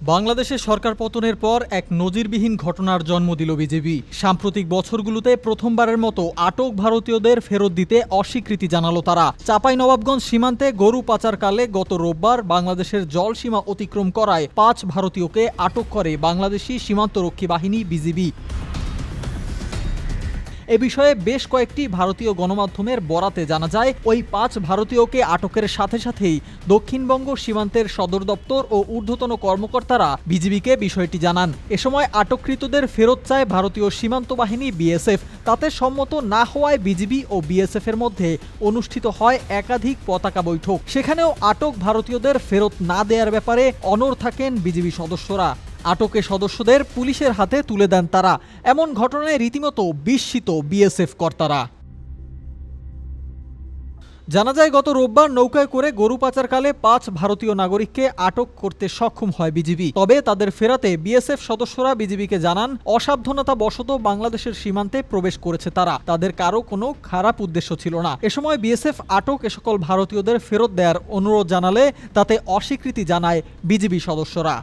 বাংলাদেশের সরকার পতনের পর এক নজিরবিহীন ঘটনার জন্ম দিল বিজেপি। সাম্প্রতিক বছরগুলোতে প্রথমবারের মতো আটক ভারতীয়দের ফেরত দিতে অস্বীকৃতি জানালো তারা। চাঁপাইনবাবগঞ্জ সীমান্তে গরু পাচারকালে গত রোববার বাংলাদেশের জলসীমা অতিক্রম করায় ৫ ভারতীয়কে আটক করে বাংলাদেশি সীমান্তরক্ষী বাহিনী বিজিবি। এ বিষয়ে বেশ কয়েকটি ভারতীয় গণমাধ্যমের বরাতে জানা যায়, ওই ৫ ভারতীয়কে আটকের সাথে সাথেই দক্ষিণবঙ্গ সীমান্তের সদর দপ্তর ও ঊর্ধ্বতন কর্মকর্তারা বিজিবিকে বিষয়টি জানান। এ সময় আটককৃতদের ফেরত চায় ভারতীয় সীমান্ত বাহিনী বিএসএফ। তাতে সম্মত না হওয়ায় বিজিবি ও বিএসএফ এর মধ্যে অনুষ্ঠিত হয় একাধিক পতাকা বৈঠক। সেখানেও আটক ভারতীয়দের ফেরত না দেওয়ার ব্যাপারে অনড় থাকেন বিজিবি সদস্যরা। আটকে সদস্যদের পুলিশের হাতে তুলে দেন তারা। এমন ঘটনায় রীতিমতো বিস্মিত বিএসএফ কর্তারা। জানা যায়, গত রোববার নৌকায় করে গরু পাচারকালে ৫ ভারতীয় নাগরিককে আটক করতে সক্ষম হয় বিজিবি। তবে তাদের ফেরাতে বিএসএফ সদস্যরা বিজিবিকে জানান, অসাবধানতা বশত বাংলাদেশের সীমান্তে প্রবেশ করেছে তারা। তাদের কারো কোনো খারাপ উদ্দেশ্য ছিল না। এ সময় বিএসএফ আটক এ সকল ভারতীয়দের ফেরত দেওয়ার অনুরোধ জানালে তাতে অস্বীকৃতি জানায় বিজিবি সদস্যরা।